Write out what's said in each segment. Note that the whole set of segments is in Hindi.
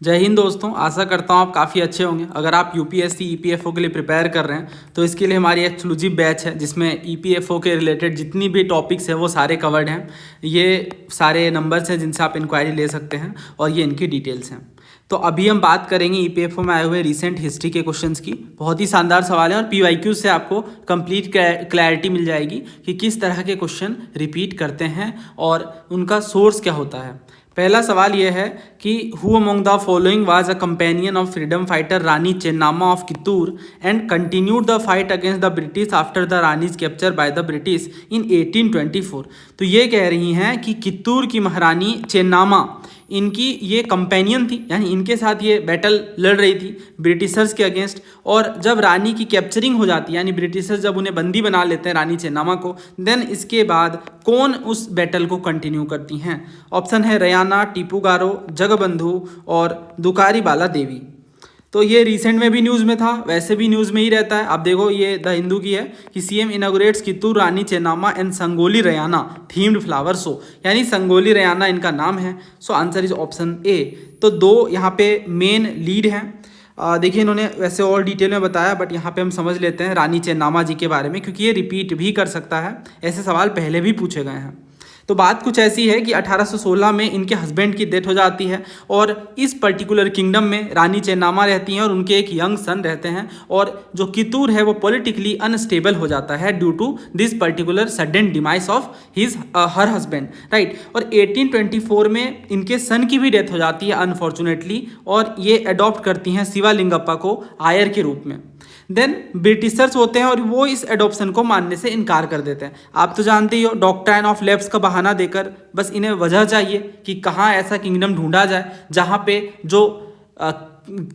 जय हिंद दोस्तों, आशा करता हूँ आप काफ़ी अच्छे होंगे। अगर आप यूपीएससी ईपीएफओ के लिए प्रिपेयर कर रहे हैं तो इसके लिए हमारी एक्सक्लूसिव बैच है जिसमें ईपीएफओ के रिलेटेड जितनी भी टॉपिक्स हैं वो सारे कवर्ड हैं। ये सारे नंबर्स हैं जिनसे आप इंक्वायरी ले सकते हैं और ये इनकी डिटेल्स हैं। तो अभी हम बात करेंगे ईपीएफओ में आए हुए रिसेंट हिस्ट्री के क्वेश्चंस की। बहुत ही शानदार सवाल है और पीवाईक्यू से आपको कंप्लीट क्लैरिटी मिल जाएगी कि किस तरह के क्वेश्चन रिपीट करते हैं और उनका सोर्स क्या होता है। पहला सवाल यह है कि who among the following was a companion of freedom fighter Rani Chennamma of Kittur and continued the fight against the British after the Rani's capture by the British in 1824। तो ये कह रही हैं कि कित्तूर की महारानी चेन्नामा इनकी ये कंपेनियन थी, यानी इनके साथ ये बैटल लड़ रही थी ब्रिटिशर्स के अगेंस्ट। और जब रानी की कैप्चरिंग हो जाती है, यानी ब्रिटिशर्स जब उन्हें बंदी बना लेते हैं रानी चेन्नामा को, देन इसके बाद कौन उस बैटल को कंटिन्यू करती हैं। ऑप्शन है रयाना, टीपू गारो, जगबंधु और दुकारी बाला देवी। तो ये रिसेंट में भी न्यूज़ में था, वैसे भी न्यूज़ में ही रहता है। आप देखो ये द हिंदू की है कि CM inaugurates Kittur Rani Chennamma and Sangolli Rayanna themed flower show, यानी संगोली रयाना इनका नाम है। So answer is option A. तो दो यहाँ पे मेन लीड हैं। देखिए इन्होंने वैसे और डिटेल में बताया, बट यहाँ पे हम समझ लेते हैं रानी चेन्नामा जी के बारे में, क्योंकि ये रिपीट भी कर सकता है। ऐसे सवाल पहले भी पूछे गए हैं। तो बात कुछ ऐसी है कि 1816 में इनके हस्बैंड की डेथ हो जाती है और इस पर्टिकुलर किंगडम में रानी चेन्नामा रहती हैं और उनके एक यंग सन रहते हैं। और जो कित्तूर है वो पॉलिटिकली अनस्टेबल हो जाता है due to this particular sudden demise of her husband, right. और 1824 में इनके सन की भी डेथ हो जाती है अनफॉर्चुनेटली, और ये अडॉप्ट करती हैं शिवालिंगप्पा को आयर के रूप में। देन ब्रिटिशर्स होते हैं और वो इस एडॉप्शन को मानने से इनकार कर देते हैं। आप तो जानते ही हो, डॉक्ट्राइन ऑफ लैप्स का बहाना देकर बस इन्हें वजह चाहिए कि कहाँ ऐसा किंगडम ढूंढा जाए जहाँ पे जो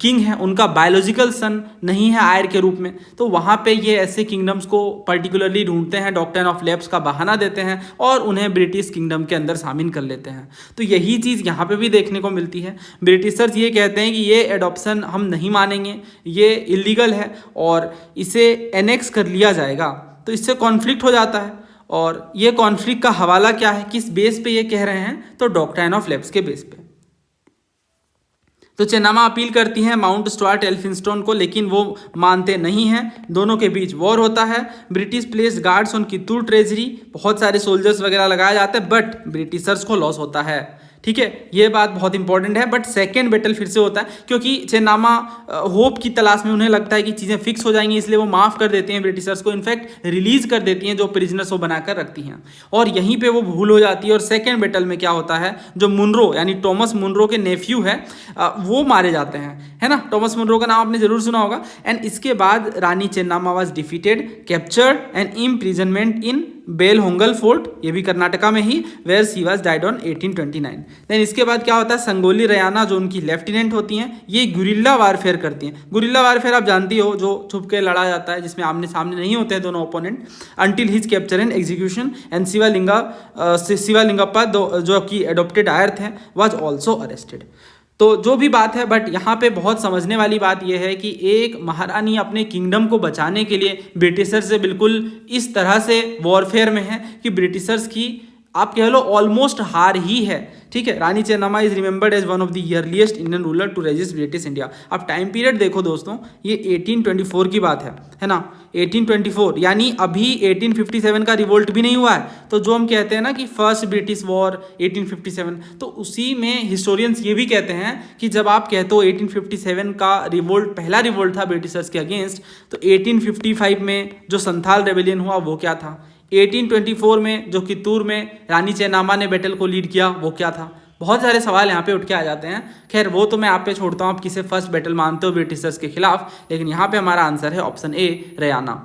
किंग है उनका बायोलॉजिकल सन नहीं है आयर के रूप में। तो वहाँ पे ये ऐसे किंगडम्स को पर्टिकुलरली ढूंढते हैं, डॉक्ट्राइन ऑफ लैप्स का बहाना देते हैं और उन्हें ब्रिटिश किंगडम के अंदर शामिल कर लेते हैं। तो यही चीज़ यहाँ पे भी देखने को मिलती है। ब्रिटिशर्स ये कहते हैं कि ये एडॉप्शन हम नहीं मानेंगे, ये इलीगल है और इसे एनेक्स कर लिया जाएगा। तो इससे कॉन्फ्लिक्ट हो जाता है। और ये कॉन्फ्लिक्ट का हवाला क्या है, किस बेस पे ये कह रहे हैं, तो डॉक्ट्राइन ऑफ लैप्स के बेस पे। तो चेन्नामा अपील करती हैं माउंट स्टुअर्ट एल्फिंस्टन को, लेकिन वो मानते नहीं हैं। दोनों के बीच वॉर होता है। British place guards on Kittur treasury, बहुत सारे सोल्जर्स वगैरह लगाए जाते हैं, बट ब्रिटिशर्स को लॉस होता है। ठीक है, ये बात बहुत इंपॉर्टेंट है। बट सेकेंड बैटल फिर से होता है, क्योंकि चेन्नामा होप की तलाश में, उन्हें लगता है कि चीज़ें फिक्स हो जाएंगी, इसलिए वो माफ़ कर देती हैं ब्रिटिशर्स को। इनफैक्ट रिलीज कर देती हैं जो प्रिजनर्स वो बनाकर रखती हैं। और यहीं पे वो भूल हो जाती है। और सेकेंड बैटल में क्या होता है, जो मुनरो यानी टॉमस मुनरो के नेफ्यू है वो मारे जाते हैं, है ना। टॉमस मुनरो का नाम आपने जरूर सुना होगा। एंड इसके बाद Rani Chennamma was defeated, captured and imprisonment in Bailhongal fort, ये भी कर्नाटका में ही, where she was died on 1829। Then इसके बाद क्या होता है, संगोली रयाना जो उनकी लेफ्टिनेंट होती हैं, ये गुरिल्ला वारफेयर करती हैं। गुरिल्ला वारफेयर आप जानती हो, जो छुप के लड़ा जाता है, जिसमें आमने सामने नहीं होते हैं दोनों opponent, until his capture and execution. And Shivalingappa जो कि एडॉप्टेड आयर थे वाज ऑल्सो अरेस्टेड। तो जो भी बात है, बट यहाँ पे बहुत समझने वाली बात यह है कि एक महारानी अपने किंगडम को बचाने के लिए ब्रिटिशर्स से बिल्कुल इस तरह से वॉरफेयर में है कि ब्रिटिशर्स की आप कह लो ऑलमोस्ट हार ही है। ठीक है, Rani Chennamma is remembered as one of the earliest Indian ruler to resist British India. अब टाइम पीरियड देखो दोस्तों, ये 1824 की बात है ना। 1824 यानी अभी 1857 का रिवोल्ट भी नहीं हुआ है। तो जो हम कहते हैं ना कि फर्स्ट ब्रिटिश वॉर 1857, तो उसी में हिस्टोरियंस ये भी कहते हैं कि जब आप कहते हो 1857 का रिवोल्ट पहला रिवोल्ट था ब्रिटिशर्स के अगेंस्ट, तो 1855 में जो संथाल रेबेलियन हुआ वो क्या था, 1824 में जो कित्तूर में रानी चेन्नामा ने बैटल को लीड किया वो क्या था। बहुत सारे सवाल यहाँ पे उठ के आ जाते हैं। खैर वो तो मैं आप पे छोड़ता हूँ, आप किसे फर्स्ट बैटल मानते हो ब्रिटिशर्स के खिलाफ, लेकिन यहाँ पे हमारा आंसर है ऑप्शन ए, रयाना।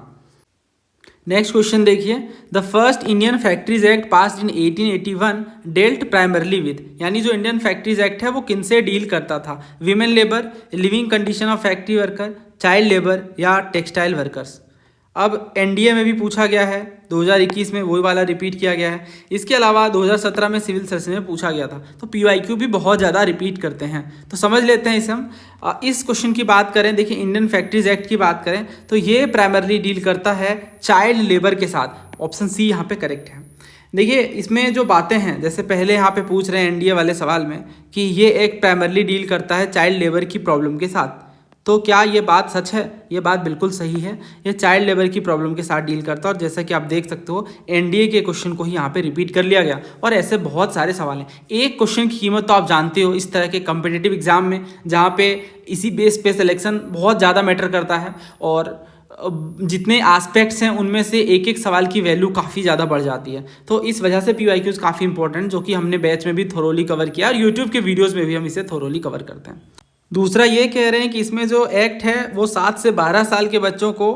नेक्स्ट क्वेश्चन देखिए, the first Indian factories act passed in 1881 dealt primarily with, यानी जो इंडियन फैक्ट्रीज एक्ट है वो किनसे डील करता था, women labour, living condition of factory worker, child labour या टेक्सटाइल वर्कर्स। अब एनडीए में भी पूछा गया है, 2021 में वही वाला रिपीट किया गया है। इसके अलावा 2017 में सिविल सर्विस में पूछा गया था। तो पीवाईक्यू भी बहुत ज़्यादा रिपीट करते हैं, तो समझ लेते हैं इसे हम। इस क्वेश्चन की बात करें, देखिए इंडियन फैक्ट्रीज एक्ट की बात करें तो ये प्राइमरली डील करता है चाइल्ड लेबर के साथ। ऑप्शन सी यहाँ पे करेक्ट है। देखिए इसमें जो बातें हैं, जैसे पहले यहाँ पे पूछ रहे हैं एनडीए वाले सवाल में कि ये एक्ट प्राइमरली डील करता है चाइल्ड लेबर की प्रॉब्लम के साथ, तो क्या ये बात सच है? ये बात बिल्कुल सही है, ये चाइल्ड लेबर की प्रॉब्लम के साथ डील करता है। और जैसा कि आप देख सकते हो एनडीए के क्वेश्चन को ही यहाँ पे रिपीट कर लिया गया, और ऐसे बहुत सारे सवाल हैं। एक क्वेश्चन की कीमत तो आप जानते हो इस तरह के कम्पिटिटिव एग्जाम में, जहाँ पे इसी बेस पे सिलेक्शन बहुत ज़्यादा मैटर करता है, और जितने एस्पेक्ट्स हैं उनमें से एक एक सवाल की वैल्यू काफ़ी ज़्यादा बढ़ जाती है। तो इस वजह से पीवाईक्यूज़ काफ़ी इंपॉर्टेंट, जो कि हमने बैच में भी थोरोली कवर किया और यूट्यूब के वीडियोज़ में भी हम इसे थोरोली कवर करते हैं। दूसरा ये कह रहे हैं कि इसमें जो एक्ट है वो 7 से 12 साल के बच्चों को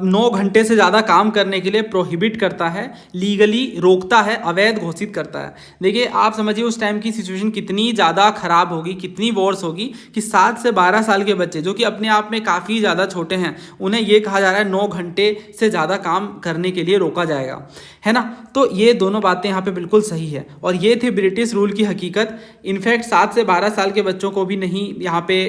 9 घंटे से ज़्यादा काम करने के लिए प्रोहिबिट करता है, लीगली रोकता है, अवैध घोषित करता है। देखिए आप समझिए उस टाइम की सिचुएशन कितनी ज़्यादा ख़राब होगी, कितनी वॉर्स होगी कि 7 से 12 साल के बच्चे, जो कि अपने आप में काफ़ी ज़्यादा छोटे हैं, उन्हें ये कहा जा रहा है 9 घंटे से ज़्यादा काम करने के लिए रोका जाएगा, है ना। तो ये दोनों बातें यहाँ पे बिल्कुल सही है, और ये थी ब्रिटिश रूल की हकीकत। इनफैक्ट 7 से 12 साल के बच्चों को भी नहीं यहाँ पे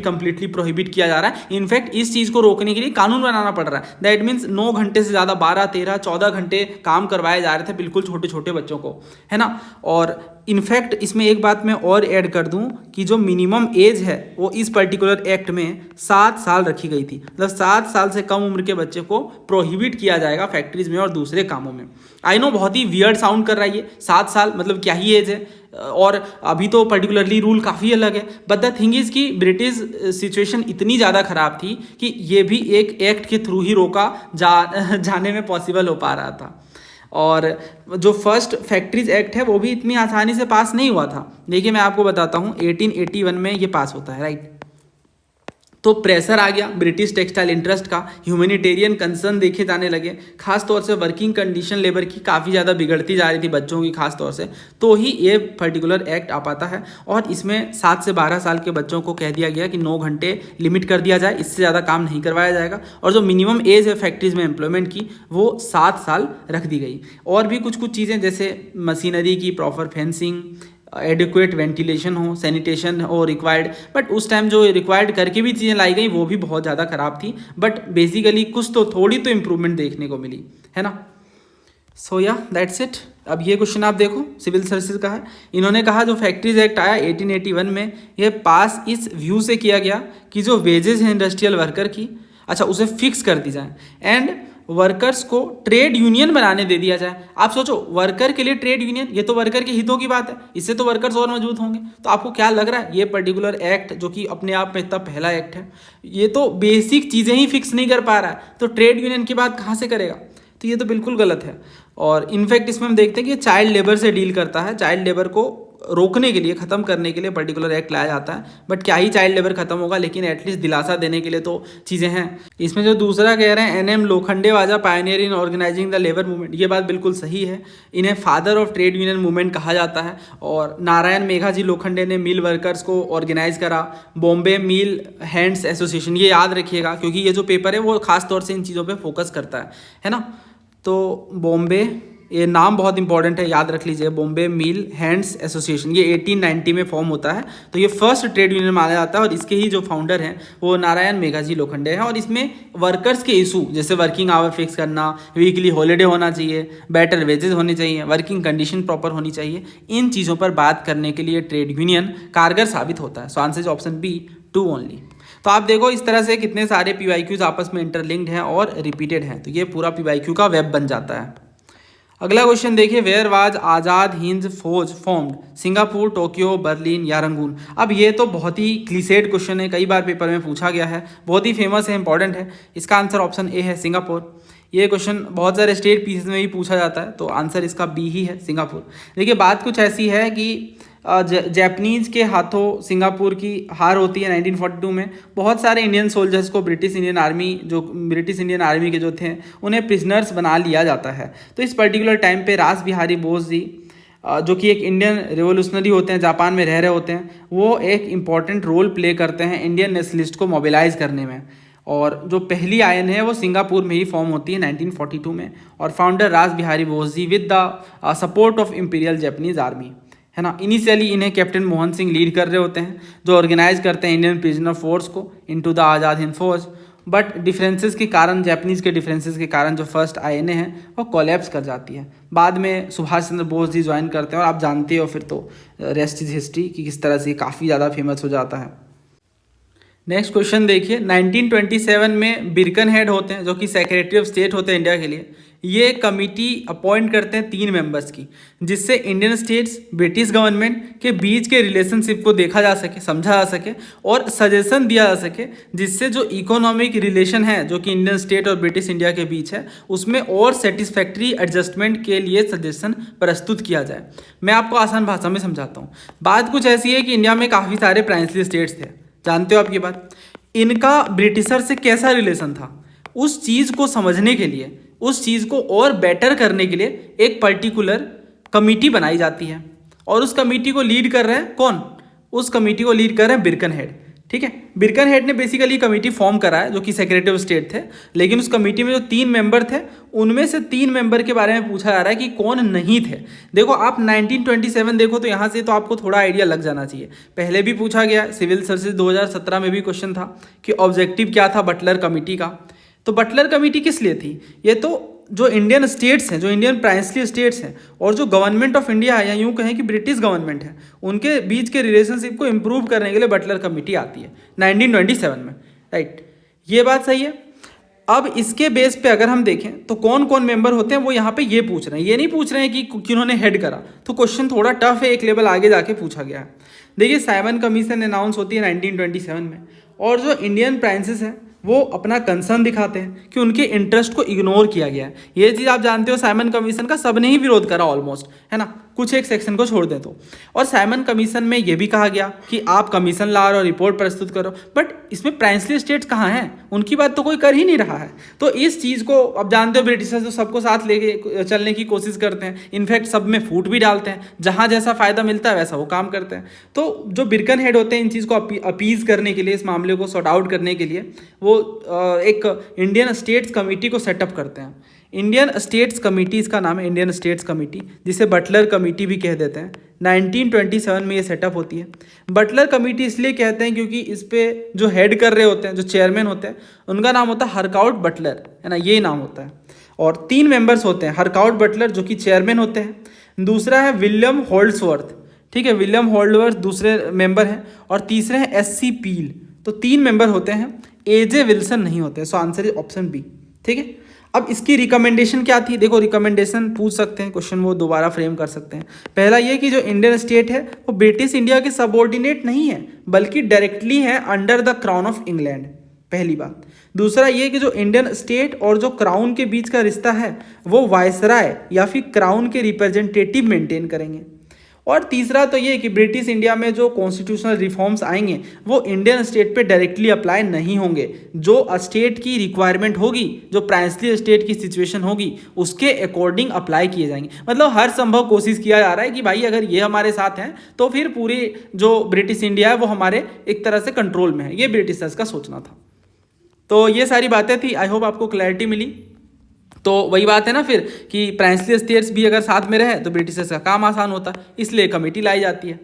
कंप्लीटली प्रोहिबिट किया जा रहा है। इनफैक्ट इस चीज़ को रोकने के लिए कानून बनाना पड़ रहा है। दैट मीन्स 9 घंटे से ज़्यादा 12, 13, 14 घंटे काम करवाए जा रहे थे बिल्कुल छोटे छोटे बच्चों को, है ना। और इनफैक्ट इसमें एक बात मैं और ऐड कर दूं कि जो मिनिमम एज है वो इस पर्टिकुलर एक्ट में 7 साल रखी गई थी। मतलब 7 साल से कम उम्र के बच्चे को प्रोहिबिट किया जाएगा फैक्ट्रीज में और दूसरे कामों में। आई नो बहुत ही वियर्ड साउंड कर रहा है ये, 7 साल मतलब क्या ही एज है, और अभी तो पर्टिकुलरली रूल काफ़ी अलग है। बट द थिंग इज़ कि ब्रिटिश सिचुएशन इतनी ज़्यादा ख़राब थी कि ये भी एक एक्ट के थ्रू ही रोका जाने में पॉसिबल हो पा रहा था। और जो फर्स्ट फैक्ट्रीज एक्ट है वो भी इतनी आसानी से पास नहीं हुआ था। देखिए मैं आपको बताता हूँ 1881 में ये पास होता है, राइट। तो प्रेशर आ गया ब्रिटिश टेक्सटाइल इंटरेस्ट का, ह्यूमैनिटेरियन कंसर्न देखे जाने लगे, खास तौर से वर्किंग कंडीशन लेबर की काफ़ी ज़्यादा बिगड़ती जा रही थी बच्चों की खास तौर से, तो ही ये पर्टिकुलर एक्ट आ पाता है। और इसमें 7 से 12 साल के बच्चों को कह दिया गया कि 9 घंटे लिमिट कर दिया जाए, इससे ज़्यादा काम नहीं करवाया जाएगा। और जो मिनिमम एज है फैक्ट्रीज में एम्प्लॉयमेंट की वो 7 साल रख दी गई। और भी कुछ चीज़ें जैसे मशीनरी की प्रॉपर फेंसिंग, एडिक्वेट वेंटिलेशन हो, सैनिटेशन हो रिक्वायर्ड, बट उस टाइम जो रिक्वायर्ड करके भी चीज़ें लाई गई वो भी बहुत ज़्यादा ख़राब थी। बट बेसिकली कुछ तो थोड़ी तो इम्प्रूवमेंट देखने को मिली, है ना। सो या दैट्स इट। अब ये क्वेश्चन आप देखो सिविल सर्विसेज का है। इन्होंने कहा जो फैक्ट्रीज एक्ट आया 1881 में, ये पास इस व्यू से किया गया कि जो वेजेस हैं इंडस्ट्रियल वर्कर की, अच्छा उसे फिक्स कर दी जाए, एंड वर्कर्स को ट्रेड यूनियन बनाने दे दिया जाए। आप सोचो वर्कर के लिए ट्रेड यूनियन, ये तो वर्कर के हितों की बात है, इससे तो वर्कर्स और मजबूत होंगे। तो आपको क्या लग रहा है ये पर्टिकुलर एक्ट जो कि अपने आप में इतना पहला एक्ट है, ये तो बेसिक चीज़ें ही फिक्स नहीं कर पा रहा है, तो ट्रेड यूनियन की बात कहाँ से करेगा? तो ये तो बिल्कुल गलत है। और इनफैक्ट इसमें हम देखते हैं कि चाइल्ड लेबर से डील करता है, चाइल्ड लेबर को रोकने के लिए, ख़त्म करने के लिए पर्टिकुलर एक्ट लाया जाता है। बट क्या ही चाइल्ड लेबर खत्म होगा, लेकिन एटलीस्ट दिलासा देने के लिए तो चीज़ें हैं। इसमें जो दूसरा कह रहे हैं N M Lokhande was a pioneer in organising the labour movement, ये बात बिल्कुल सही है। इन्हें father of trade union movement कहा जाता है। और नारायण मेघाजी लोखंडे ने मिल वर्कर्स को ऑर्गेनाइज करा, बॉम्बे मिल हैंड्स एसोसिएशन, ये याद रखिएगा क्योंकि ये जो पेपर है वो खास तौर से इन चीज़ों पर फोकस करता है ना। तो बॉम्बे, ये नाम बहुत इंपॉर्टेंट है, याद रख लीजिए, बॉम्बे मिल हैंड्स एसोसिएशन, ये 1890 में फॉर्म होता है। तो ये फर्स्ट ट्रेड यूनियन माना जाता है, और इसके ही जो फाउंडर हैं वो नारायण मेघाजी लोखंडे हैं। और इसमें वर्कर्स के इशू जैसे वर्किंग आवर फिक्स करना, वीकली हॉलीडे होना चाहिए, बेटर वेजेस होने चाहिए, वर्किंग कंडीशन प्रॉपर होनी चाहिए, इन चीज़ों पर बात करने के लिए ट्रेड यूनियन कारगर साबित होता है। So answer is option B, 2 only. तो आप देखो इस तरह से कितने सारे पीवाईक्यूज आपस में इंटरलिंक्ड हैं और रिपीटेड हैं, तो ये पूरा पीवाईक्यू का वेब बन जाता है। अगला क्वेश्चन देखिए, वेयर वाज आज़ाद हिंद फौज फॉर्म्ड, सिंगापुर, टोक्यो, बर्लिन या रंगून। अब ये तो बहुत ही क्लीसेड क्वेश्चन है, कई बार पेपर में पूछा गया है, बहुत ही फेमस है, इंपॉर्टेंट है। इसका आंसर ऑप्शन ए है, सिंगापुर। ये क्वेश्चन बहुत सारे स्टेट पीसेस में भी पूछा जाता है, तो आंसर इसका बी ही है, सिंगापुर। देखिए बात कुछ ऐसी है कि जैपनीज़ के हाथों सिंगापुर की हार होती है 1942 में। बहुत सारे इंडियन सोल्जर्स को ब्रिटिश इंडियन आर्मी के जो थे उन्हें प्रिजनर्स बना लिया जाता है। तो इस पर्टिकुलर टाइम पे रास बिहारी बोस जी, जो कि एक इंडियन रेवोल्यूशनरी होते हैं, जापान में रह रहे होते हैं, वो एक इम्पॉर्टेंट रोल प्ले करते हैं इंडियन नेशनलिस्ट को मोबिलाइज करने में। और जो पहली आयन है वो सिंगापुर में ही फॉर्म होती है 1942 में, और founder Rash Behari Bose ji with the support of imperial Japanese army, है ना। इनिशियली इन्हें कैप्टन मोहन सिंह लीड कर रहे होते हैं, जो ऑर्गेनाइज करते हैं इंडियन प्रिजनर फोर्स को इनटू द आज़ाद हिंद फौज। बट डिफरेंसेस के कारण, जापानीज़ के डिफरेंसेस के कारण जो फर्स्ट आईएनए है वो कोलैप्स कर जाती है। बाद में सुभाष चंद्र बोस जी ज्वाइन करते हैं और आप जानते हो फिर तो रेस्ट इज हिस्ट्री कि किस तरह से काफ़ी ज़्यादा फेमस हो जाता है। नेक्स्ट क्वेश्चन देखिए, 1927 में बिरकनहेड होते हैं जो कि सेक्रेटरी ऑफ स्टेट होते हैं इंडिया के लिए। ये कमिटी अपॉइंट करते हैं 3 मेंबर्स की, जिससे इंडियन स्टेट्स ब्रिटिश गवर्नमेंट के बीच के रिलेशनशिप को देखा जा सके, समझा जा सके और सजेशन दिया जा सके, जिससे जो इकोनॉमिक रिलेशन है जो कि इंडियन स्टेट और ब्रिटिश इंडिया के बीच है उसमें और सेटिस्फैक्ट्री एडजस्टमेंट के लिए सजेशन प्रस्तुत किया जाए। मैं आपको आसान भाषा में समझाता हूँ। बात कुछ ऐसी है कि इंडिया में काफ़ी सारे प्राइंसली स्टेट्स थे, जानते हो आप ये बात। इनका ब्रिटिशर से कैसा रिलेशन था, उस चीज़ को समझने के लिए, उस चीज़ को और बेटर करने के लिए एक पर्टिकुलर कमिटी बनाई जाती है और उस कमिटी को लीड कर रहे हैं कौन? उस कमिटी को लीड कर रहे हैं बिरकनहेड। ठीक है, बिरकनहेड ने बेसिकली कमिटी फॉर्म करा है जो कि सेक्रेटरी ऑफ स्टेट थे, लेकिन उस कमिटी में जो 3 मेंबर थे उनमें से 3 मेंबर के बारे में पूछा जा रहा है कि कौन नहीं थे। देखो आप 1927 देखो तो यहाँ से तो आपको थोड़ा आइडिया लग जाना चाहिए। पहले भी पूछा गया, सिविल सर्विसेज 2017 में भी क्वेश्चन था कि ऑब्जेक्टिव क्या था बटलर कमिटी का। तो बटलर कमिटी किस लिए थी? ये तो जो इंडियन स्टेट्स हैं, जो इंडियन प्राइंसली स्टेट्स हैं और जो गवर्नमेंट ऑफ इंडिया है या यूँ कहें कि ब्रिटिश गवर्नमेंट है, उनके बीच के रिलेशनशिप को इम्प्रूव करने के लिए बटलर कमिटी आती है 1927 में, राइट। ये बात सही है। अब इसके बेस पे अगर हम देखें तो कौन कौन मेंबर होते हैं वो यहाँ पे ये पूछ रहे हैं, ये नहीं पूछ रहे हैं कि किन्होंने हेड करा। तो क्वेश्चन थोड़ा टफ है, एक लेवल आगे जाके पूछा गया है। देखिए साइमन कमीशन अनाउंस होती है 1927 में और जो इंडियन प्राइंसेस हैं वो अपना कंसर्न दिखाते हैं कि उनके इंटरेस्ट को इग्नोर किया गया है। ये चीज़ आप जानते हो, साइमन कमीशन का सबने ही विरोध करा ऑलमोस्ट, है ना, कुछ एक सेक्शन को छोड़ दें तो। और साइमन कमीशन में ये भी कहा गया कि आप कमीशन ला और रिपोर्ट प्रस्तुत करो, बट इसमें प्राइंसली स्टेट्स कहाँ हैं? उनकी बात तो कोई कर ही नहीं रहा है। तो इस चीज़ को अब जानते हो ब्रिटिशर्स तो सबको साथ लेके चलने की कोशिश करते हैं, इनफैक्ट सब में फूट भी डालते हैं, जहाँ जैसा फ़ायदा मिलता है वैसा वो काम करते हैं। तो जो बिरकनहेड होते हैं इन चीज़ को अपीज़ करने के लिए, इस मामले को सॉर्ट आउट करने के लिए वो एक इंडियन स्टेट्स कमेटी को सेटअप करते हैं। इंडियन स्टेट्स कमेटी इसका नाम है, इंडियन स्टेट्स कमेटी, जिसे बटलर कमेटी भी कह देते हैं। 1927 में ये सेटअप होती है। बटलर कमेटी इसलिए कहते हैं क्योंकि इस पे जो हेड कर रहे होते हैं, जो चेयरमैन होते हैं, उनका नाम होता है हरकाउट बटलर, है ना, ये नाम होता है। और 3 मेंबर्स होते हैं, हरकाउट बटलर जो कि चेयरमैन होते हैं, दूसरा है विलियम होल्ड्सवर्थ, ठीक है, विलियम होल्ड्सवर्थ दूसरे मेंबर हैं, और तीसरे हैं एससी पील। तो 3 मेंबर होते हैं, एजे विल्सन नहीं होते। So answer is option B, ठीक है। अब इसकी रिकमेंडेशन क्या थी? देखो रिकमेंडेशन पूछ सकते हैं, क्वेश्चन वो दोबारा फ्रेम कर सकते हैं। पहला ये कि जो इंडियन स्टेट है वो ब्रिटिश इंडिया के सबऑर्डिनेट नहीं है, बल्कि डायरेक्टली है under the crown of England, पहली बात। दूसरा ये कि जो इंडियन स्टेट और जो क्राउन के बीच का रिश्ता है वो वायसराय या फिर क्राउन के रिप्रेजेंटेटिव मेंटेन करेंगे। और तीसरा तो ये कि ब्रिटिश इंडिया में जो कॉन्स्टिट्यूशनल रिफॉर्म्स आएंगे वो इंडियन स्टेट पे डायरेक्टली अप्लाई नहीं होंगे। जो स्टेट की रिक्वायरमेंट होगी, जो प्राइंसली स्टेट की सिचुएशन होगी, उसके अकॉर्डिंग अप्लाई किए जाएंगे। मतलब हर संभव कोशिश किया जा रहा है कि भाई अगर ये हमारे साथ हैं तो फिर पूरी जो ब्रिटिश इंडिया है वो हमारे एक तरह से कंट्रोल में है। ये ब्रिटिशर्स का सोचना था। तो ये सारी बातें थी, आई होप आपको क्लैरिटी मिली। तो वही बात है ना फिर कि प्राइंसली स्टेट्स भी अगर साथ में रहे तो ब्रिटिशर्स का काम आसान होता है, इसलिए कमेटी लाई जाती है।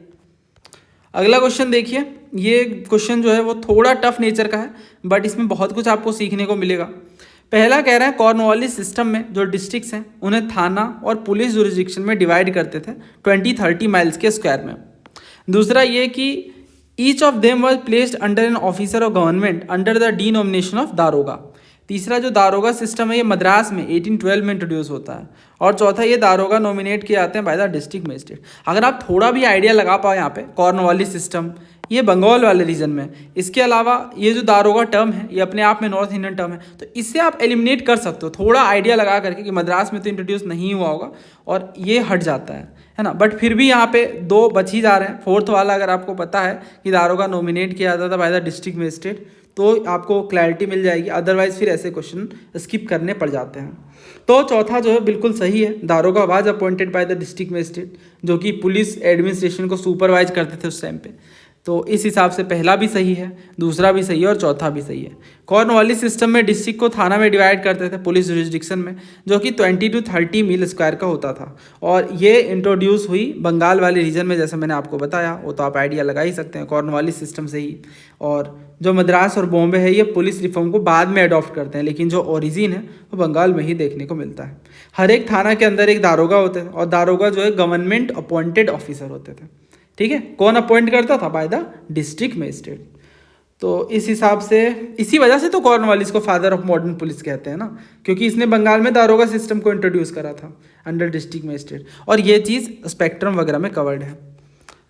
अगला क्वेश्चन देखिए, ये क्वेश्चन जो है वो थोड़ा टफ नेचर का है, बट इसमें बहुत कुछ आपको सीखने को मिलेगा। पहला कह रहा है कॉर्नवालिस सिस्टम में जो डिस्ट्रिक्ट्स हैं उन्हें थाना और पुलिस जुरिस्डिक्शन में डिवाइड करते थे 20-30 माइल्स के स्क्वायर में। दूसरा ये कि each of them was placed under an officer of government under the denomination of दारोगा। तीसरा जो दारोगा सिस्टम है ये मद्रास में 1812 में इंट्रोड्यूस होता है। और चौथा ये दारोगा नॉमिनेट किए जाते हैं बाय द डिस्ट्रिक्ट मजिस्ट्रेट। अगर आप थोड़ा भी आइडिया लगा पाओ यहाँ पे, कॉर्नवालिस सिस्टम ये बंगाल वाले रीजन में, इसके अलावा ये जो दारोगा टर्म है ये अपने आप में नॉर्थ इंडियन टर्म है, तो इससे आप एलिमिनेट कर सकते हो थोड़ा आइडिया लगा करके कि मद्रास में तो इंट्रोड्यूस नहीं हुआ होगा और ये हट जाता है ना। बट फिर भी यहाँ पे 2 बच ही जा रहे हैं। 4th वाला अगर आपको पता है कि दारोगा नॉमिनेट किया जाता था बाय द डिस्ट्रिक्ट मजिस्ट्रेट तो आपको क्लैरिटी मिल जाएगी, अदरवाइज फिर ऐसे क्वेश्चन स्किप करने पड़ जाते हैं। तो चौथा जो है बिल्कुल सही है, दारोगा was appointed by the district magistrate जो कि पुलिस एडमिनिस्ट्रेशन को सुपरवाइज करते थे उस टाइम पे। तो इस हिसाब से पहला भी सही है, दूसरा भी सही है और चौथा भी सही है। कॉर्नवालिस सिस्टम में डिस्ट्रिक्ट को थाना में डिवाइड करते थे पुलिस जुरिस्डिक्शन में, जो कि 20 to 30 मील स्क्वायर का होता था। और ये इंट्रोड्यूस हुई बंगाल वाले रीजन में, जैसे मैंने आपको बताया, वो तो आप आइडिया लगा ही सकते हैं कॉर्नवालिस सिस्टम से ही। और जो मद्रास और बॉम्बे है ये पुलिस रिफॉर्म को बाद में अडॉप्ट करते हैं, लेकिन जो ओरिजिन है वो बंगाल में ही देखने को मिलता है। हर एक थाना के अंदर एक दारोगा होते थे, और दारोगा जो है गवर्नमेंट अपॉइंटेड ऑफिसर होते थे। ठीक है, कौन अपॉइंट करता था? By the district magistrate. तो इस हिसाब से, इसी वजह से तो कॉर्नवालिस को फादर ऑफ मॉडर्न पुलिस कहते हैं ना, क्योंकि इसने बंगाल में दारोगा सिस्टम को इंट्रोड्यूस करा था अंडर डिस्ट्रिक्ट मजिस्ट्रेट। और ये चीज़ स्पेक्ट्रम वगैरह में कवर्ड है।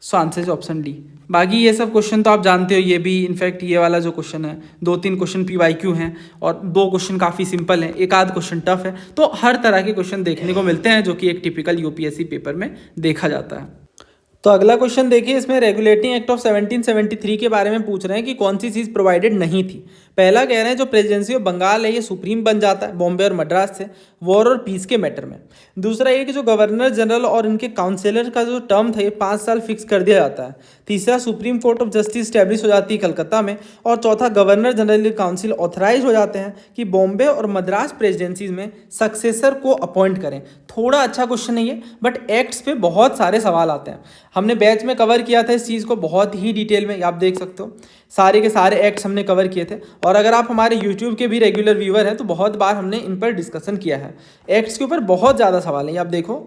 So answer is option D. बाकी ये सब क्वेश्चन तो आप जानते हो, ये भी इनफैक्ट ये वाला जो क्वेश्चन है 2-3 क्वेश्चन PYQ हैं और 2 क्वेश्चन काफ़ी सिंपल हैं, एक आध क्वेश्चन टफ है। तो हर तरह के क्वेश्चन देखने को मिलते हैं जो कि एक टिपिकल UPSC पेपर में देखा जाता है। तो अगला क्वेश्चन देखिए, इसमें रेगुलेटिंग एक्ट ऑफ 1773 के बारे में पूछ रहे हैं कि कौन सी चीज़ प्रोवाइडेड नहीं थी। पहला कह रहे हैं जो प्रेसिडेंसी ऑफ बंगाल है ये सुप्रीम बन जाता है बॉम्बे और मद्रास से वॉर और पीस के मैटर में। दूसरा ये कि जो गवर्नर जनरल और इनके काउंसिलर का जो टर्म था ये 5 साल फिक्स कर दिया जाता है। तीसरा, supreme court of justice establish हो जाती है कलकत्ता में। और चौथा, गवर्नर जनरल काउंसिल ऑथराइज हो जाते हैं कि बॉम्बे और मद्रास प्रेसिडेंसीज में सक्सेसर को अपॉइंट करें। थोड़ा अच्छा क्वेश्चन नहीं है, बट एक्ट्स पे बहुत सारे सवाल आते हैं। हमने बैच में कवर किया था इस चीज़ को बहुत ही डिटेल में, आप देख सकते हो सारे के सारे एक्ट्स हमने कवर किए थे। और अगर आप हमारे यूट्यूब के भी रेगुलर व्यूअर हैं तो बहुत बार हमने इन पर डिस्कशन किया है। एक्ट्स के ऊपर बहुत ज़्यादा सवाल हैं, आप देखो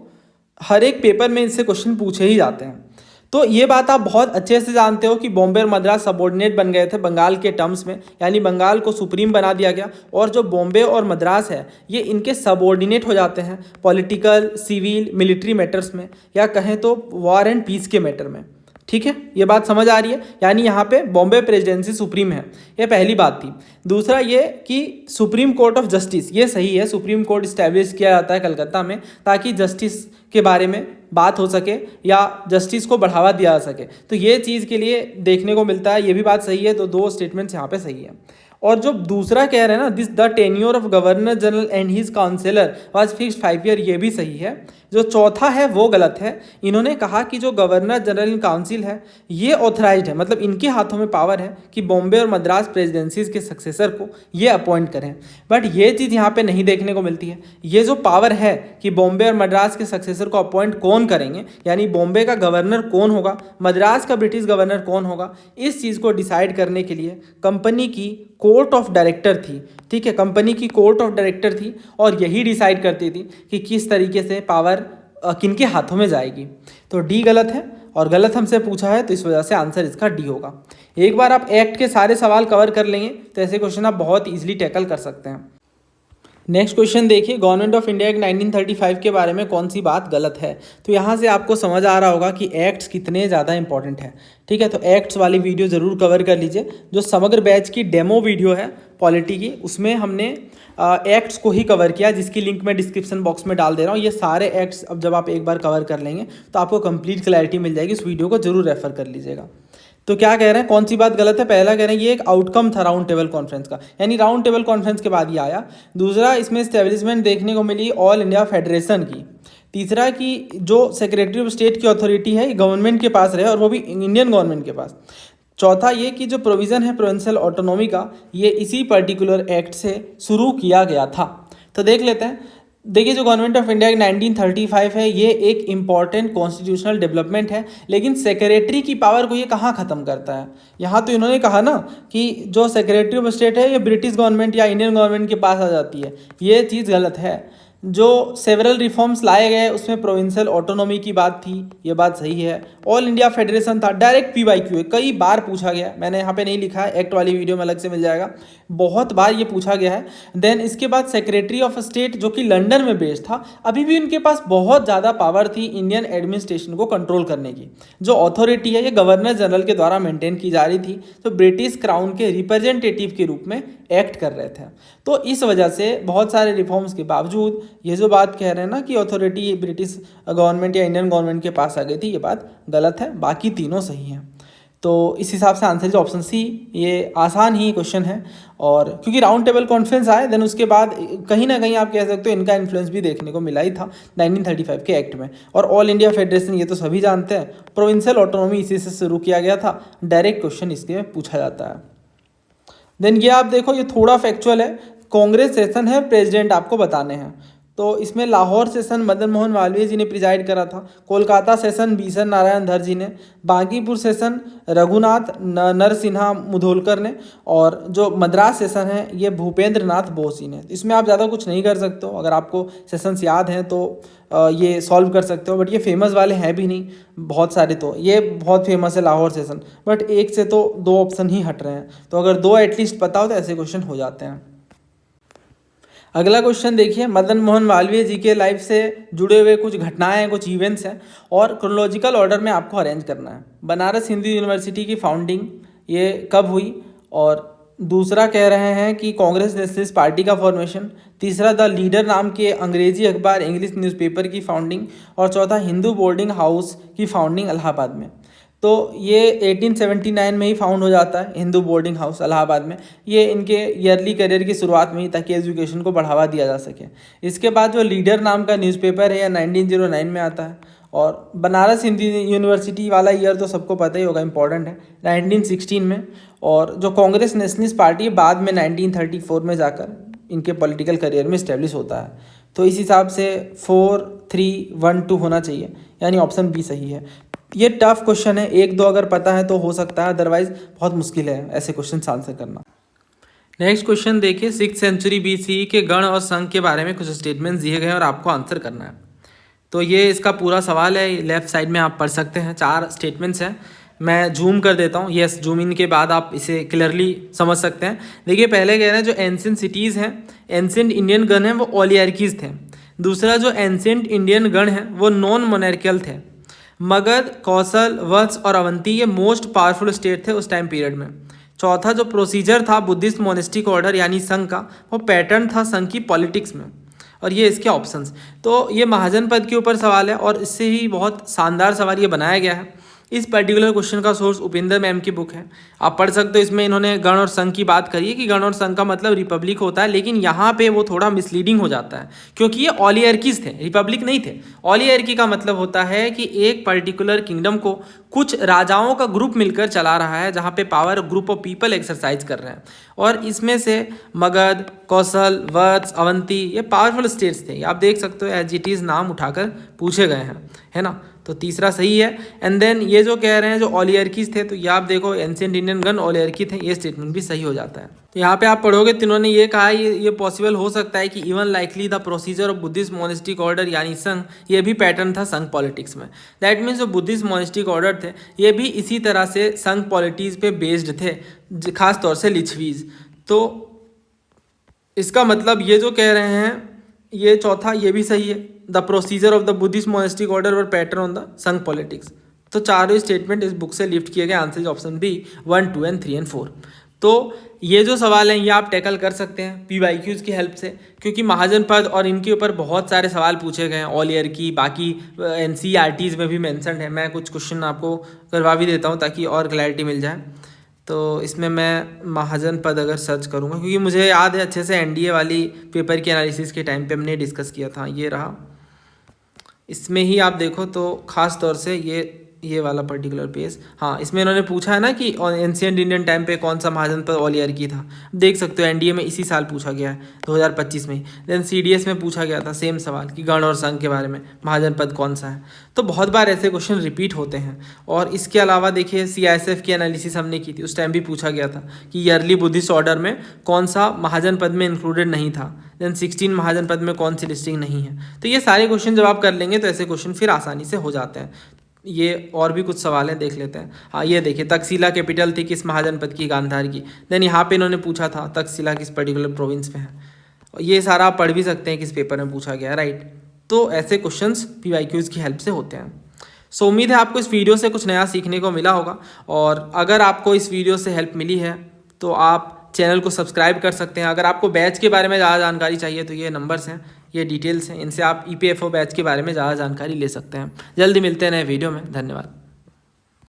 हर एक पेपर में इससे क्वेश्चन पूछे ही जाते हैं। तो ये बात आप बहुत अच्छे से जानते हो कि बॉम्बे और मद्रास सबऑर्डिनेट बन गए थे बंगाल के टर्म्स में, यानी बंगाल को सुप्रीम बना दिया गया। और जो बॉम्बे और मद्रास है ये इनके सबऑर्डिनेट हो जाते हैं पॉलिटिकल, सिविल, मिलिट्री मैटर्स में, या कहें तो वॉर एंड पीस के मैटर में। ठीक है, ये बात समझ आ रही है, यानी यहाँ पे बॉम्बे प्रेसिडेंसी सुप्रीम है, ये पहली बात थी। दूसरा ये कि सुप्रीम कोर्ट ऑफ जस्टिस, ये सही है, सुप्रीम कोर्ट इस्टेब्लिश किया जाता है कलकत्ता में ताकि जस्टिस के बारे में बात हो सके या जस्टिस को बढ़ावा दिया जा सके। तो ये चीज़ के लिए देखने को मिलता है, ये भी बात सही है। तो 2 स्टेटमेंट्स यहाँ पे सही है। और जो दूसरा कह रहे हैं ना, this the tenure of governor general and his councillor was fixed 5 year, ये भी सही है। जो चौथा है वो गलत है। इन्होंने कहा कि जो गवर्नर जनरल काउंसिल है ये ऑथराइज्ड है, मतलब इनके हाथों में पावर है कि बॉम्बे और मद्रास प्रेसिडेंसीज के सक्सेसर को ये अपॉइंट करें। बट ये चीज़ यहाँ पे नहीं देखने को मिलती है। ये जो पावर है कि बॉम्बे और मद्रास के सक्सेसर को अपॉइंट कौन करेंगे, यानी बॉम्बे का गवर्नर कौन होगा, मद्रास का ब्रिटिश गवर्नर कौन होगा, इस चीज़ को डिसाइड करने के लिए कंपनी की कोर्ट ऑफ डायरेक्टर थी। ठीक है, कंपनी की कोर्ट ऑफ डायरेक्टर थी और यही डिसाइड करती थी कि किस तरीके से पावर किनके हाथों में जाएगी। तो डी गलत है, और गलत हमसे पूछा है तो इस वजह से आंसर इसका डी होगा। एक बार आप एक्ट के सारे सवाल कवर कर लेंगे तो ऐसे क्वेश्चन आप बहुत ईजिली टैकल कर सकते हैं। नेक्स्ट क्वेश्चन देखिए, गवर्नमेंट ऑफ इंडिया एक्ट 1935 के बारे में कौन सी बात गलत है। तो यहाँ से आपको समझ आ रहा होगा कि एक्ट्स कितने ज़्यादा इंपॉर्टेंट है। ठीक है, तो एक्ट्स वाली वीडियो ज़रूर कवर कर लीजिए। जो समग्र बैच की डेमो वीडियो है पॉलिटी की, उसमें हमने एक्ट्स को ही कवर किया, जिसकी लिंक मैं डिस्क्रिप्शन बॉक्स में डाल दे रहा हूँ। ये सारे एक्ट्स अब जब आप एक बार कवर कर लेंगे तो आपको कंप्लीट क्लैरिटी मिल जाएगी। इस वीडियो को जरूर रेफर कर लीजिएगा। तो क्या कह रहे हैं, कौन सी बात गलत है? पहला कह रहे हैं ये एक आउटकम था राउंड टेबल कॉन्फ्रेंस का, यानी राउंड टेबल कॉन्फ्रेंस के बाद ये आया। दूसरा, इसमें स्टैब्लिशमेंट देखने को मिली ऑल इंडिया फेडरेशन की। तीसरा कि जो सेक्रेटरी ऑफ स्टेट की अथॉरिटी है गवर्नमेंट के पास रहे, और वो भी इंडियन गवर्नमेंट के पास। चौथा ये कि जो प्रोविज़न है प्रोविंशियल ऑटोनॉमी का, ये इसी पर्टिकुलर एक्ट से शुरू किया गया था। तो देख लेते हैं। देखिए, जो गवर्नमेंट ऑफ इंडिया 1935 है ये एक इम्पॉर्टेंट कॉन्स्टिट्यूशनल डेवलपमेंट है, लेकिन सेक्रेटरी की पावर को ये कहाँ ख़त्म करता है? यहाँ तो इन्होंने कहा ना कि जो सेक्रेटरी ऑफ स्टेट है ये ब्रिटिश गवर्नमेंट या इंडियन गवर्नमेंट के पास आ जाती है। ये चीज़ गलत है। जो सेवरल रिफॉर्म्स लाए गए उसमें प्रोविंशियल ऑटोनॉमी की बात थी, ये बात सही है। ऑल इंडिया फेडरेशन था, डायरेक्ट PYQ है, कई बार पूछा गया। मैंने यहाँ पे नहीं लिखा है, एक्ट वाली वीडियो में अलग से मिल जाएगा, बहुत बार ये पूछा गया है। देन इसके बाद सेक्रेटरी ऑफ स्टेट जो कि लंदन में बेस्ड था, अभी भी उनके पास बहुत ज़्यादा पावर थी इंडियन एडमिनिस्ट्रेशन को कंट्रोल करने की। जो अथॉरिटी है ये गवर्नर जनरल के द्वारा मेंटेन की जा रही थी, तो ब्रिटिश क्राउन के रिप्रेजेंटेटिव के रूप में एक्ट कर रहे थे। तो इस वजह से बहुत सारे रिफॉर्म्स के बावजूद ये जो बात कह रहे हैं ना कि अथॉरिटी ब्रिटिश गवर्नमेंट या इंडियन गवर्नमेंट के पास आ गई थी, ये बात गलत है। बाकी तीनों सही हैं। तो इस हिसाब से आंसर जो ऑप्शन सी, ये आसान ही क्वेश्चन है। और क्योंकि राउंड टेबल कॉन्फ्रेंस आए देन उसके बाद कहीं ना कहीं आप कह सकते हो इनका इन्फ्लुएंस भी देखने को मिला ही था 1935 के एक्ट में। और ऑल इंडिया फेडरेशन ये तो सभी जानते हैं, प्रोविंशियल ऑटोनॉमी इसी से शुरू किया गया था। डायरेक्ट क्वेश्चन इसके पूछा जाता है। देन ये आप देखो, ये थोड़ा फैक्चुअल है। कांग्रेस सेशन है, प्रेसिडेंट आपको बताने हैं। तो इसमें लाहौर सेशन मदन मोहन मालवीय जी ने प्रिजाइड करा था, कोलकाता सेशन बीसन नारायण धर जी ने, बांकीपुर सेशन रघुनाथ नरसिन्हा मुधोलकर ने, और जो मद्रास सेशन है ये भूपेंद्र नाथ बोस जी ने। इसमें आप ज़्यादा कुछ नहीं कर सकते हो, अगर आपको सेशंस याद हैं तो ये सॉल्व कर सकते हो, बट ये फेमस वाले हैं भी नहीं बहुत सारे। तो ये बहुत फेमस है लाहौर सेशन, बट एक से तो दो ऑप्शन ही हट रहे हैं, तो अगर दो एटलीस्ट पता हो तो ऐसे क्वेश्चन हो जाते हैं। अगला क्वेश्चन देखिए, मदन मोहन मालवीय जी के लाइफ से जुड़े हुए कुछ घटनाएं हैं, कुछ इवेंट्स हैं, और क्रोनोलॉजिकल ऑर्डर में आपको अरेंज करना है। बनारस हिंदू यूनिवर्सिटी की फाउंडिंग ये कब हुई, और दूसरा कह रहे हैं कि कांग्रेस नेशनलिस्ट पार्टी का फॉर्मेशन, तीसरा द लीडर नाम के अंग्रेजी अखबार इंग्लिश न्यूज़पेपर की फाउंडिंग, और चौथा हिंदू बोर्डिंग हाउस की फाउंडिंग इलाहाबाद में। तो ये 1879 में ही फाउंड हो जाता है हिंदू बोर्डिंग हाउस इलाहाबाद में। ये इनके ईयरली करियर की शुरुआत में ही, ताकि एजुकेशन को बढ़ावा दिया जा सके। इसके बाद जो लीडर नाम का न्यूज़पेपर है यह 1909 में आता है। और बनारस हिंदू यूनिवर्सिटी वाला ईयर तो सबको पता ही होगा, इंपॉर्टेंट है, 1916 में। और जो कांग्रेस नेशनलिस्ट पार्टी बाद में 1934 में जाकर इनके पॉलिटिकल करियर में इस्टेब्लिश होता है। तो इस हिसाब से 4, 3, 1, 2 होना चाहिए, यानी ऑप्शन बी सही है। ये टफ क्वेश्चन है, एक दो अगर पता है तो हो सकता है, अदरवाइज बहुत मुश्किल है ऐसे क्वेश्चन आंसर करना। नेक्स्ट क्वेश्चन देखिए, 6th सेंचुरी BCE के गण और संघ के बारे में कुछ स्टेटमेंट्स दिए गए हैं और आपको आंसर करना है। तो ये इसका पूरा सवाल है, लेफ्ट साइड में आप पढ़ सकते हैं। 4 स्टेटमेंट्स हैं, मैं जूम कर देता हूँ। यस, जूम इन के बाद आप इसे क्लियरली समझ सकते हैं। देखिए, पहले कह रहे हैं जो एंशिएंट सिटीज़ हैं, एंशिएंट इंडियन गण हैं, वो ओलिगार्कीज थे। दूसरा जो एंशिएंट इंडियन गण हैं वो नॉन मोनार्कियल थे। मगध, कौशल, वत्स और अवंती ये मोस्ट पावरफुल स्टेट थे उस टाइम पीरियड में। चौथा जो प्रोसीजर था बुद्धिस्ट मोनेस्टिक ऑर्डर यानी संघ का, वो पैटर्न था संघ की पॉलिटिक्स में। और ये इसके ऑप्शंस। तो ये महाजन पद के ऊपर सवाल है और इससे ही बहुत शानदार सवाल ये बनाया गया है। इस पर्टिकुलर क्वेश्चन का सोर्स उपेंद्र मैम की बुक है, आप पढ़ सकते हो। इसमें इन्होंने गण और संघ की बात करी है कि गण और संघ का मतलब रिपब्लिक होता है, लेकिन यहाँ पे वो थोड़ा मिसलीडिंग हो जाता है क्योंकि ये ओलिगार्कीज थे, रिपब्लिक नहीं थे। ओलिगार्की का मतलब होता है कि एक पर्टिकुलर किंगडम को कुछ राजाओं का ग्रुप मिलकर चला रहा है, जहाँ पे power group of people exercise कर रहे हैं। और इसमें से मगध, कौशल, वत्स, अवंती ये पावरफुल स्टेट्स थे। आप देख सकते हो एज इट इज़ नाम उठाकर पूछे गए हैं, है ना। तो तीसरा सही है। एंड देन ये जो कह रहे हैं जो ओलिगार्कीज थे, तो ये आप देखो एंशिएंट इंडियन गण ओलिगार्की थे, ये स्टेटमेंट भी सही हो जाता है। तो यहाँ पे आप पढ़ोगे तो इन्होंने ये कहा ये पॉसिबल हो सकता है कि even likely the procedure of Buddhist monastic order यानी संघ, ये भी पैटर्न था संघ पॉलिटिक्स में। दैट मीन्स जो बुद्धिस्ट मोनेस्टिक ऑर्डर थे ये भी इसी तरह से संघ पॉलिटिक्स पे बेस्ड थे, खास तौर से लिच्छवीज। तो इसका मतलब ये जो कह रहे हैं ये चौथा ये भी सही है, the procedure of the Buddhist monastic order were pattern on the sangha politics. तो चारों स्टेटमेंट इस बुक से लिफ्ट किए गए, answer option B 1, 2 and 3 and 4। तो ये जो सवाल हैं ये आप टैकल कर सकते हैं PYQs की हेल्प से, क्योंकि महाजन पद और इनके ऊपर बहुत सारे सवाल पूछे गए हैं। ओलिगार्की बाकी NCERTs में भी मेंशन्ड है। मैं कुछ क्वेश्चन आपको करवा भी देता हूँ ताकि और क्लैरिटी मिल जाए। तो इसमें मैं महाजन पद अगर सर्च करूँगा, क्योंकि मुझे याद है अच्छे से NDA वाली पेपर की एनालिसिस के टाइम पे हमने डिस्कस किया था। ये रहा, इसमें ही आप देखो तो ख़ास तौर से ये वाला पर्टिकुलर पेज, हाँ इसमें इन्होंने पूछा है ना कि एंशिएंट इंडियन टाइम पे कौन सा महाजन पद ओलिगार्की था। देख सकते हो NDA में इसी साल पूछा गया है 2025 में। देन CDS में पूछा गया था सेम सवाल कि गण और संघ के बारे में महाजन पद कौन सा है। तो बहुत बार ऐसे क्वेश्चन रिपीट होते हैं। और इसके अलावा देखिए CISF की एनालिसिस हमने की थी, उस टाइम भी पूछा गया था कि ईयरली बुद्धिस्ट ऑर्डर में कौन सा महाजन पद में इंक्लूडेड नहीं था। देन 16 महाजन पद में कौन सी लिस्टिंग नहीं है। तो ये सारे क्वेश्चन जब आप कर लेंगे तो ऐसे क्वेश्चन फिर आसानी से हो जाते हैं। ये और भी कुछ सवाल हैं, देख लेते हैं। हाँ ये देखिए, तक्षशिला कैपिटल थी किस महाजन पद की, गांधार की। देन यहाँ पे इन्होंने पूछा था तक्षशिला किस पर्टिकुलर प्रोविंस में है। ये सारा आप पढ़ भी सकते हैं किस पेपर में पूछा गया, राइट। तो ऐसे क्वेश्चंस PYQs की हेल्प से होते हैं। सो उम्मीद है आपको इस वीडियो से कुछ नया सीखने को मिला होगा। और अगर आपको इस वीडियो से हेल्प मिली है तो आप चैनल को सब्सक्राइब कर सकते हैं। अगर आपको बैच के बारे में ज़्यादा जानकारी चाहिए तो ये नंबर्स हैं, ये डिटेल्स हैं, इनसे आप EPFO बैच के बारे में ज़्यादा जानकारी ले सकते हैं। जल्दी मिलते हैं नए वीडियो में, धन्यवाद।